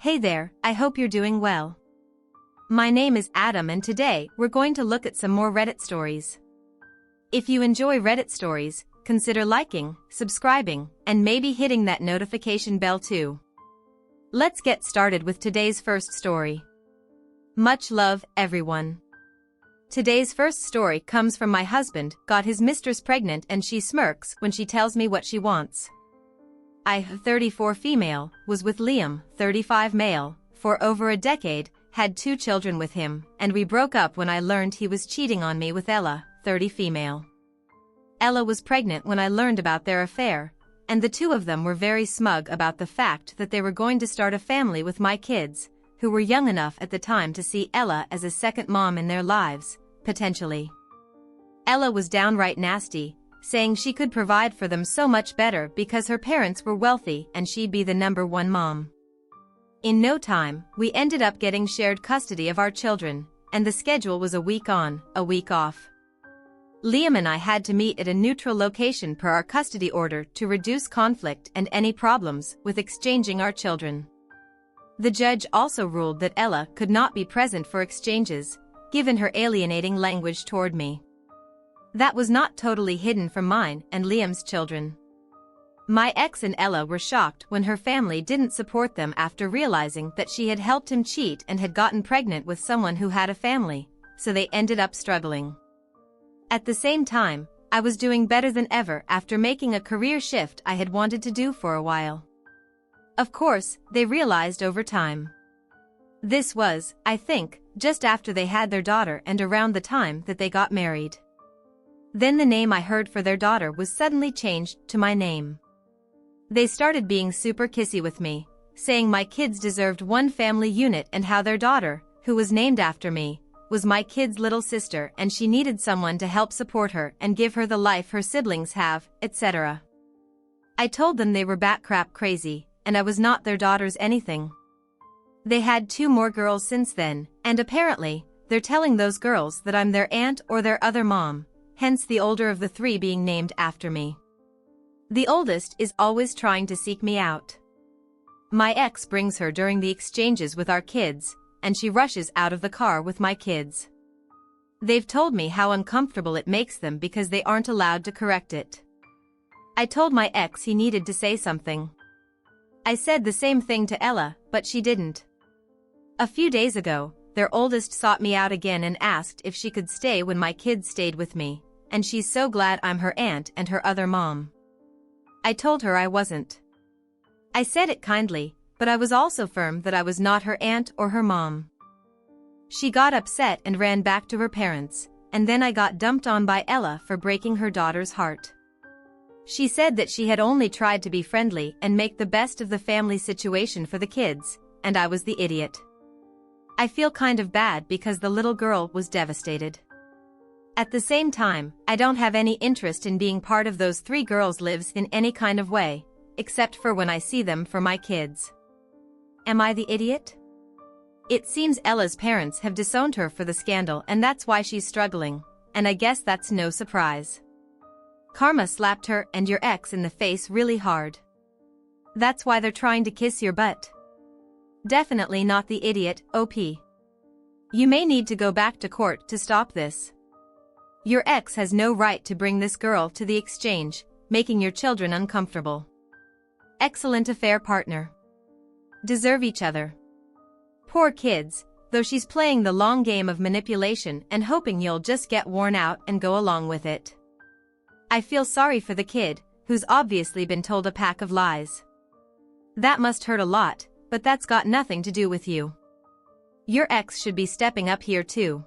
Hey there, I hope you're doing well. My name is Adam and today we're going to look at some more Reddit stories. If you enjoy Reddit stories, consider liking, subscribing, and maybe hitting that notification bell too. Let's get started with today's first story. Much love, everyone. Today's first story comes from my husband, got his mistress pregnant and she smirks when she tells me what she wants. I, 34 female, was with Liam, 35 male, for over a decade, had 2 children with him, and we broke up when I learned he was cheating on me with Ella, 30 female. Ella was pregnant when I learned about their affair, and the two of them were very smug about the fact that they were going to start a family with my kids, who were young enough at the time to see Ella as a second mom in their lives, potentially. Ella was downright nasty, saying she could provide for them so much better because her parents were wealthy and she'd be the number one mom. In no time, we ended up getting shared custody of our children, and the schedule was a week on, a week off. Liam and I had to meet at a neutral location per our custody order to reduce conflict and any problems with exchanging our children. The judge also ruled that Ella could not be present for exchanges, given her alienating language toward me. That was not totally hidden from mine and Liam's children. My ex and Ella were shocked when her family didn't support them after realizing that she had helped him cheat and had gotten pregnant with someone who had a family, so they ended up struggling. At the same time, I was doing better than ever after making a career shift I had wanted to do for a while. Of course, they realized over time. This was, I think, just after they had their daughter and around the time that they got married. Then the name I heard for their daughter was suddenly changed to my name. They started being super kissy with me, saying my kids deserved one family unit and how their daughter, who was named after me, was my kid's little sister and she needed someone to help support her and give her the life her siblings have, etc. I told them they were bat-crap crazy, and I was not their daughter's anything. They had 2 more girls since then, and apparently, they're telling those girls that I'm their aunt or their other mom, hence the older of the 3 being named after me. The oldest is always trying to seek me out. My ex brings her during the exchanges with our kids, and she rushes out of the car with my kids. They've told me how uncomfortable it makes them because they aren't allowed to correct it. I told my ex he needed to say something. I said the same thing to Ella, but she didn't. A few days ago, their oldest sought me out again and asked if she could stay when my kids stayed with me, and she's so glad I'm her aunt and her other mom. I told her I wasn't. I said it kindly, but I was also firm that I was not her aunt or her mom. She got upset and ran back to her parents, and then I got dumped on by Ella for breaking her daughter's heart. She said that she had only tried to be friendly and make the best of the family situation for the kids, and I was the idiot. I feel kind of bad because the little girl was devastated. At the same time, I don't have any interest in being part of those 3 girls' lives in any kind of way, except for when I see them for my kids. Am I the idiot? It seems Ella's parents have disowned her for the scandal and that's why she's struggling, and I guess that's no surprise. Karma slapped her and your ex in the face really hard. That's why they're trying to kiss your butt. Definitely not the idiot, OP. You may need to go back to court to stop this. Your ex has no right to bring this girl to the exchange, making your children uncomfortable. Excellent affair partner. Deserve each other. Poor kids, though she's playing the long game of manipulation and hoping you'll just get worn out and go along with it. I feel sorry for the kid, who's obviously been told a pack of lies. That must hurt a lot, but that's got nothing to do with you. Your ex should be stepping up here too.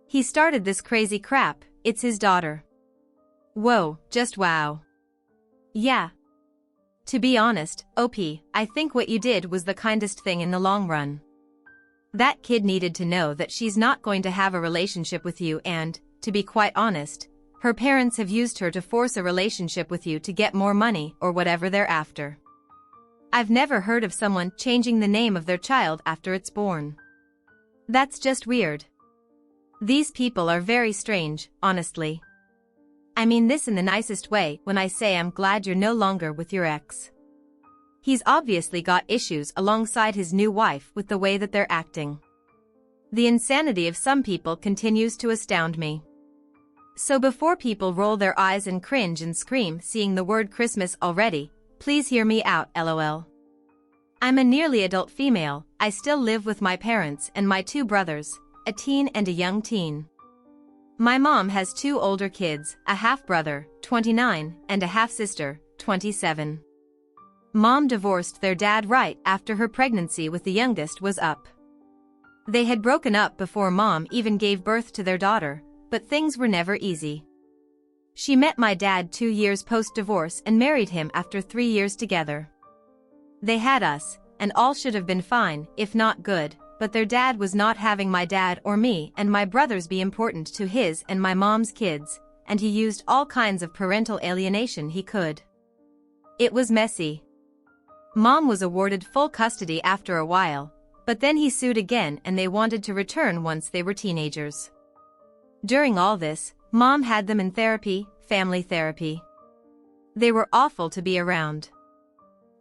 He started this crazy crap, it's his daughter. Whoa, just wow. Yeah. To be honest, OP, I think what you did was the kindest thing in the long run. That kid needed to know that she's not going to have a relationship with you and, to be quite honest, her parents have used her to force a relationship with you to get more money or whatever they're after. I've never heard of someone changing the name of their child after it's born. That's just weird. These people are very strange, honestly. I mean this in the nicest way when I say I'm glad you're no longer with your ex. He's obviously got issues alongside his new wife with the way that they're acting. The insanity of some people continues to astound me. So before people roll their eyes and cringe and scream seeing the word Christmas already, please hear me out, lol. I'm a nearly adult female. I still live with my parents and my two brothers, a teen and a young teen. My mom has two older kids, a half-brother, 29, and a half-sister, 27. Mom divorced their dad right after her pregnancy with the youngest was up. They had broken up before Mom even gave birth to their daughter, but things were never easy. She met my dad 2 years post-divorce and married him after 3 years together. They had us, and all should have been fine, if not good, but their dad was not having my dad or me and my brothers be important to his and my mom's kids, and he used all kinds of parental alienation he could. It was messy. Mom was awarded full custody after a while, but then he sued again and they wanted to return once they were teenagers. During all this, Mom had them in therapy, family therapy. They were awful to be around.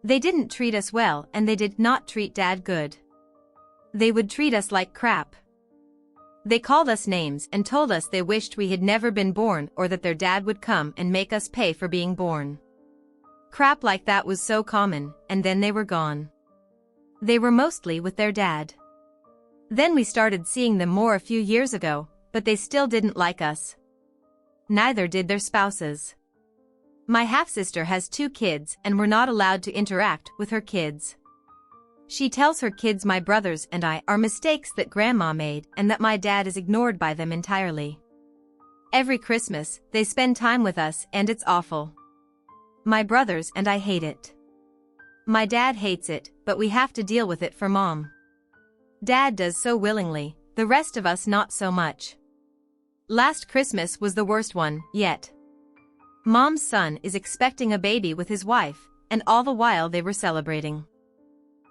They didn't treat us well and they did not treat Dad good. They would treat us like crap. They called us names and told us they wished we had never been born or that their dad would come and make us pay for being born. Crap like that was so common, and then they were gone. They were mostly with their dad. Then we started seeing them more a few years ago, but they still didn't like us. Neither did their spouses. My half-sister has 2 kids and we're not allowed to interact with her kids. She tells her kids my brothers and I are mistakes that Grandma made and that my dad is ignored by them entirely. Every Christmas, they spend time with us and it's awful. My brothers and I hate it. My dad hates it, but we have to deal with it for Mom. Dad does so willingly, the rest of us not so much. Last Christmas was the worst one yet. Mom's son is expecting a baby with his wife, and all the while they were celebrating.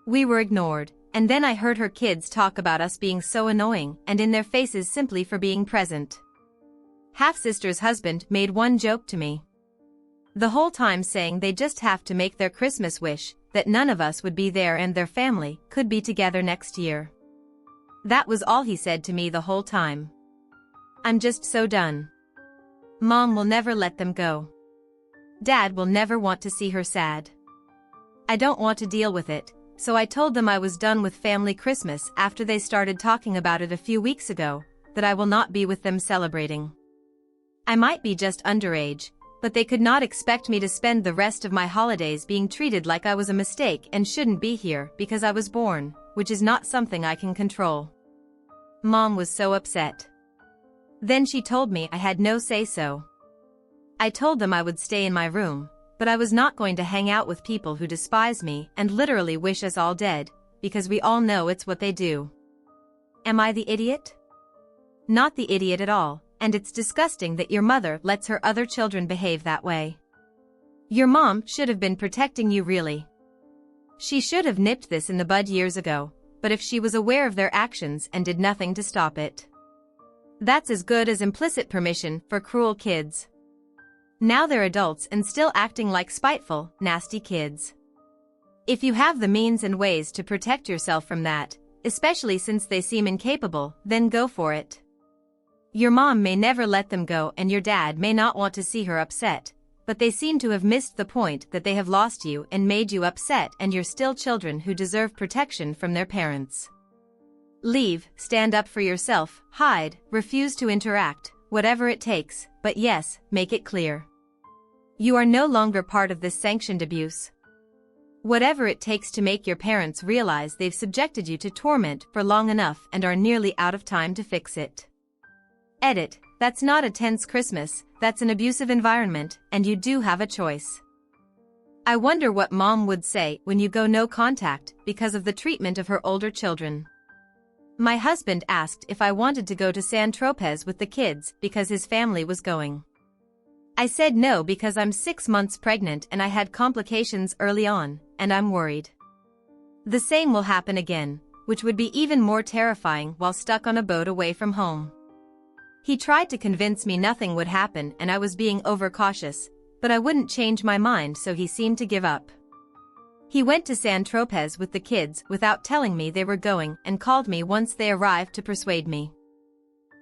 We were ignored, and then I heard her kids talk about us being so annoying and in their faces simply for being present. Half-sister's husband made one joke to me. The whole time saying they just have to make their Christmas wish, that none of us would be there and their family could be together next year. That was all he said to me the whole time. I'm just so done. Mom will never let them go. Dad will never want to see her sad. I don't want to deal with it, so I told them I was done with family Christmas after they started talking about it a few weeks ago, that I will not be with them celebrating. I might be just underage, but they could not expect me to spend the rest of my holidays being treated like I was a mistake and shouldn't be here because I was born, which is not something I can control. Mom was so upset. Then she told me I had no say-so. I told them I would stay in my room, but I was not going to hang out with people who despise me and literally wish us all dead, because we all know it's what they do. Am I the idiot? Not the idiot at all, and it's disgusting that your mother lets her other children behave that way. Your mom should have been protecting you really. She should have nipped this in the bud years ago, but if she was aware of their actions and did nothing to stop it. That's as good as implicit permission for cruel kids. Now they're adults and still acting like spiteful, nasty kids. If you have the means and ways to protect yourself from that, especially since they seem incapable, then go for it. Your mom may never let them go and your dad may not want to see her upset, but they seem to have missed the point that they have lost you and made you upset and you're still children who deserve protection from their parents. Leave, stand up for yourself, hide, refuse to interact, whatever it takes, but yes, make it clear. You are no longer part of this sanctioned abuse. Whatever it takes to make your parents realize they've subjected you to torment for long enough and are nearly out of time to fix it. Edit, that's not a tense Christmas, that's an abusive environment, and you do have a choice. I wonder what Mom would say when you go no contact because of the treatment of her older children. My husband asked if I wanted to go to San Tropez with the kids because his family was going. I said no because I'm 6 months pregnant and I had complications early on, and I'm worried. The same will happen again, which would be even more terrifying while stuck on a boat away from home. He tried to convince me nothing would happen and I was being overcautious, but I wouldn't change my mind, so he seemed to give up. He went to San Tropez with the kids without telling me they were going and called me once they arrived to persuade me.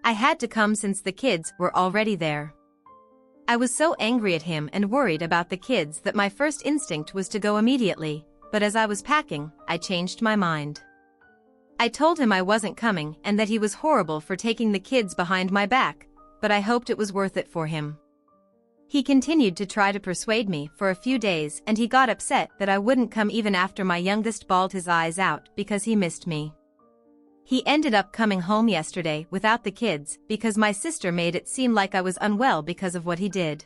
I had to come since the kids were already there. I was so angry at him and worried about the kids that my first instinct was to go immediately, but as I was packing, I changed my mind. I told him I wasn't coming and that he was horrible for taking the kids behind my back, but I hoped it was worth it for him. He continued to try to persuade me for a few days and he got upset that I wouldn't come even after my youngest bawled his eyes out because he missed me. He ended up coming home yesterday without the kids because my sister made it seem like I was unwell because of what he did.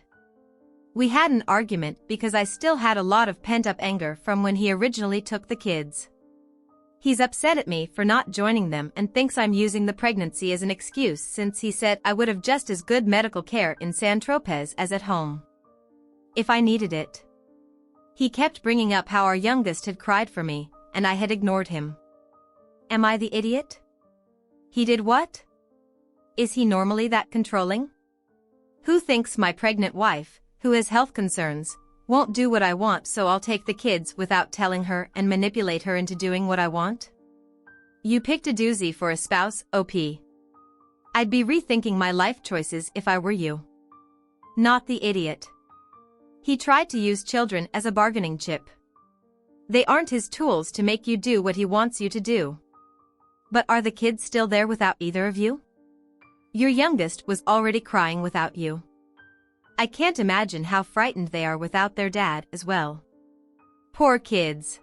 We had an argument because I still had a lot of pent-up anger from when he originally took the kids. He's upset at me for not joining them and thinks I'm using the pregnancy as an excuse since he said I would have just as good medical care in San Tropez as at home, if I needed it. He kept bringing up how our youngest had cried for me, and I had ignored him. Am I the idiot? He did what? Is he normally that controlling? Who thinks my pregnant wife, who has health concerns, won't do what I want so I'll take the kids without telling her and manipulate her into doing what I want? You picked a doozy for a spouse, OP. I'd be rethinking my life choices if I were you. Not the idiot. He tried to use children as a bargaining chip. They aren't his tools to make you do what he wants you to do. But are the kids still there without either of you? Your youngest was already crying without you. I can't imagine how frightened they are without their dad as well. Poor kids.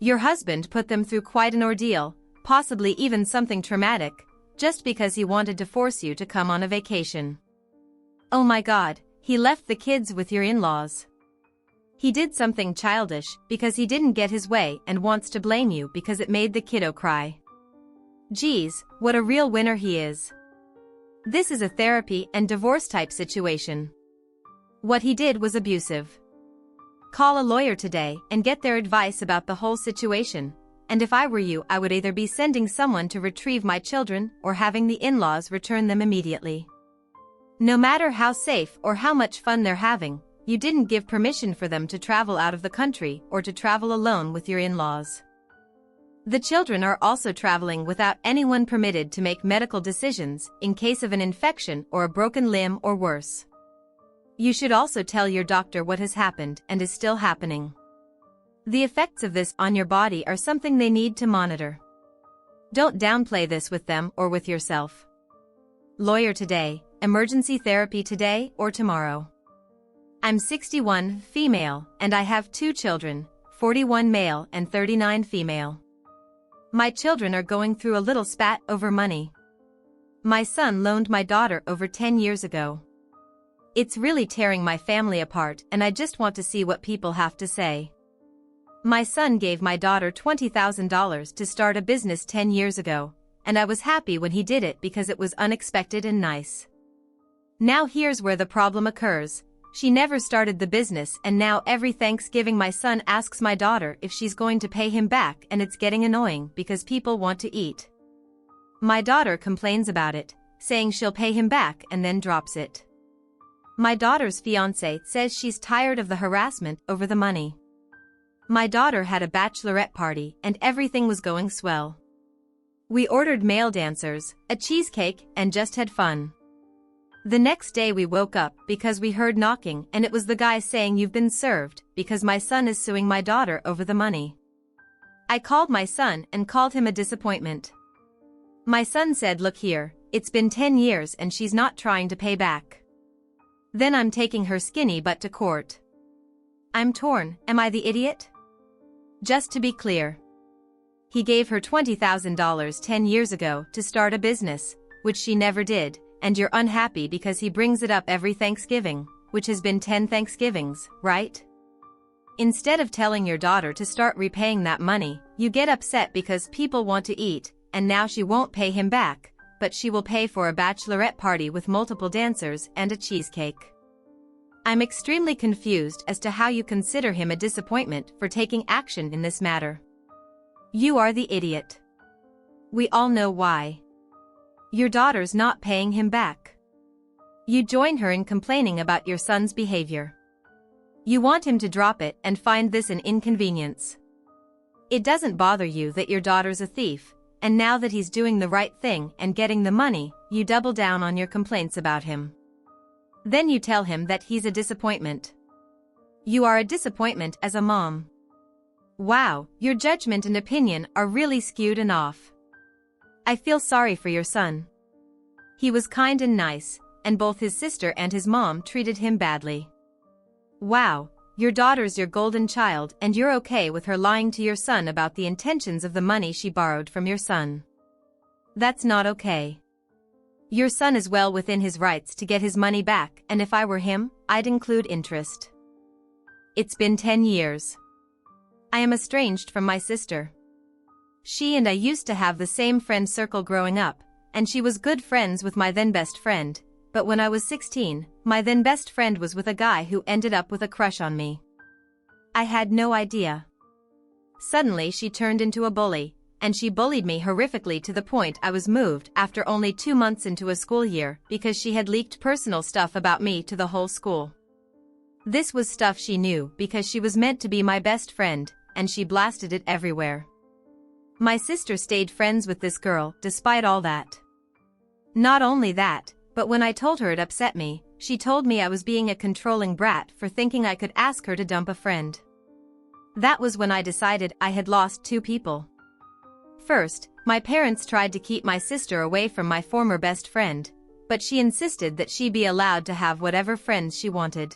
Your husband put them through quite an ordeal, possibly even something traumatic, just because he wanted to force you to come on a vacation. Oh my God, he left the kids with your in-laws. He did something childish because he didn't get his way and wants to blame you because it made the kiddo cry. Geez, what a real winner he is. This is a therapy and divorce type situation. What he did was abusive. Call a lawyer today and get their advice about the whole situation, and if I were you I would either be sending someone to retrieve my children or having the in-laws return them immediately. No matter how safe or how much fun they're having, you didn't give permission for them to travel out of the country or to travel alone with your in-laws. The children are also traveling without anyone permitted to make medical decisions in case of an infection or a broken limb or worse. You should also tell your doctor what has happened and is still happening. The effects of this on your body are something they need to monitor. Don't downplay this with them or with yourself. Lawyer today, emergency therapy today or tomorrow. I'm 61, female, and I have 2 children, 41 male and 39 female. My children are going through a little spat over money. My son loaned my daughter over 10 years ago. It's really tearing my family apart and I just want to see what people have to say. My son gave my daughter $20,000 to start a business 10 years ago, and I was happy when he did it because it was unexpected and nice. Now here's where the problem occurs. She never started the business and now every Thanksgiving my son asks my daughter if she's going to pay him back and it's getting annoying because people want to eat. My daughter complains about it, saying she'll pay him back and then drops it. My daughter's fiancé says she's tired of the harassment over the money. My daughter had a bachelorette party and everything was going swell. We ordered male dancers, a cheesecake, and just had fun. The next day we woke up because we heard knocking and it was the guy saying you've been served because my son is suing my daughter over the money. I called my son and called him a disappointment. My son said, look here, it's been 10 years and she's not trying to pay back. Then I'm taking her skinny butt to court. I'm torn, am I the idiot? Just to be clear. He gave her $20,000 10 years ago to start a business, which she never did. And you're unhappy because he brings it up every Thanksgiving, which has been 10 Thanksgivings, right? Instead of telling your daughter to start repaying that money, you get upset because people want to eat, and now she won't pay him back, but she will pay for a bachelorette party with multiple dancers and a cheesecake. I'm extremely confused as to how you consider him a disappointment for taking action in this matter. You are the idiot. We all know why. Your daughter's not paying him back. You join her in complaining about your son's behavior. You want him to drop it and find this an inconvenience. It doesn't bother you that your daughter's a thief, and now that he's doing the right thing and getting the money, you double down on your complaints about him. Then you tell him that he's a disappointment. You are a disappointment as a mom. Wow, your judgment and opinion are really skewed and off. I feel sorry for your son. He was kind and nice, and both his sister and his mom treated him badly. Wow, your daughter's your golden child and you're okay with her lying to your son about the intentions of the money she borrowed from your son. That's not okay. Your son is well within his rights to get his money back, and if I were him, I'd include interest. It's been 10 years. I am estranged from my sister. She and I used to have the same friend circle growing up, and she was good friends with my then best friend, but when I was 16, my then best friend was with a guy who ended up with a crush on me. I had no idea. Suddenly she turned into a bully, and she bullied me horrifically to the point I was moved after only 2 months into a school year because she had leaked personal stuff about me to the whole school. This was stuff she knew because she was meant to be my best friend, and she blasted it everywhere. My sister stayed friends with this girl despite all that. Not only that, but when I told her it upset me, she told me I was being a controlling brat for thinking I could ask her to dump a friend. That was when I decided I had lost 2 people. First, my parents tried to keep my sister away from my former best friend, but she insisted that she be allowed to have whatever friends she wanted.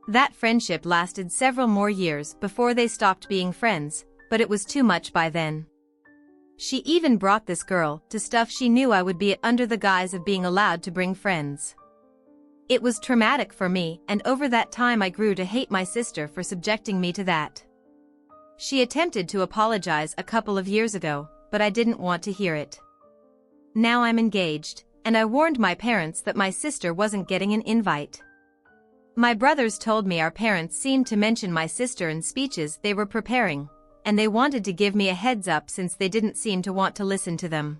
That friendship lasted several more years before they stopped being friends, but it was too much by then. She even brought this girl to stuff she knew I would be at under the guise of being allowed to bring friends. It was traumatic for me, and over that time I grew to hate my sister for subjecting me to that. She attempted to apologize a couple of years ago, but I didn't want to hear it. Now I'm engaged, and I warned my parents that my sister wasn't getting an invite. My brothers told me our parents seemed to mention my sister in speeches they were preparing, and they wanted to give me a heads up since they didn't seem to want to listen to them.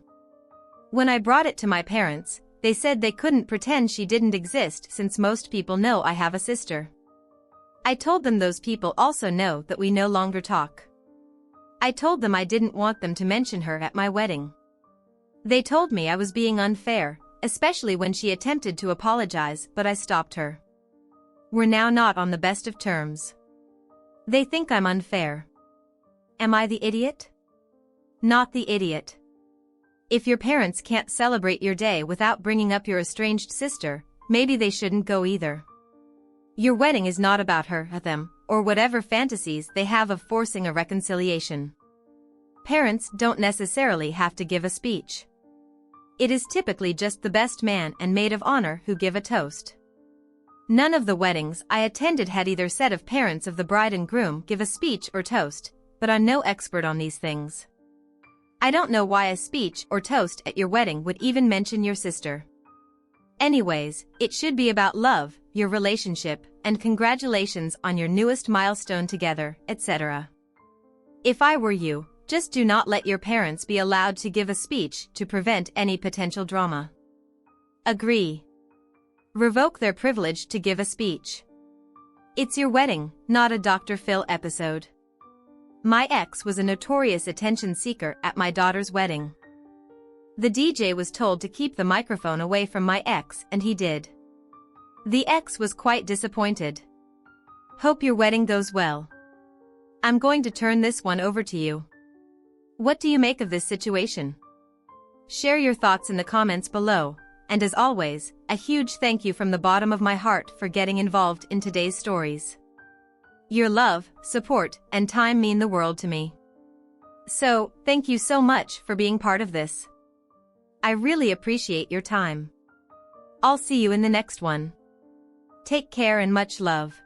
When I brought it to my parents, they said they couldn't pretend she didn't exist since most people know I have a sister. I told them those people also know that we no longer talk. I told them I didn't want them to mention her at my wedding. They told me I was being unfair, especially when she attempted to apologize, but I stopped her. We're now not on the best of terms. They think I'm unfair. Am I the idiot? Not the idiot. If your parents can't celebrate your day without bringing up your estranged sister, maybe they shouldn't go either. Your wedding is not about her, them, or whatever fantasies they have of forcing a reconciliation. Parents don't necessarily have to give a speech. It is typically just the best man and maid of honor who give a toast. None of the weddings I attended had either set of parents of the bride and groom give a speech or toast, but I'm no expert on these things. I don't know why a speech or toast at your wedding would even mention your sister. Anyways, it should be about love, your relationship, and congratulations on your newest milestone together, etc. If I were you, just do not let your parents be allowed to give a speech to prevent any potential drama. Agree. Revoke their privilege to give a speech. It's your wedding, not a Dr. Phil episode. My ex was a notorious attention seeker at my daughter's wedding. The DJ was told to keep the microphone away from my ex, and he did. The ex was quite disappointed. Hope your wedding goes well. I'm going to turn this one over to you. What do you make of this situation? Share your thoughts in the comments below, and as always, a huge thank you from the bottom of my heart for getting involved in today's stories. Your love, support, and time mean the world to me. So, thank you so much for being part of this. I really appreciate your time. I'll see you in the next one. Take care and much love.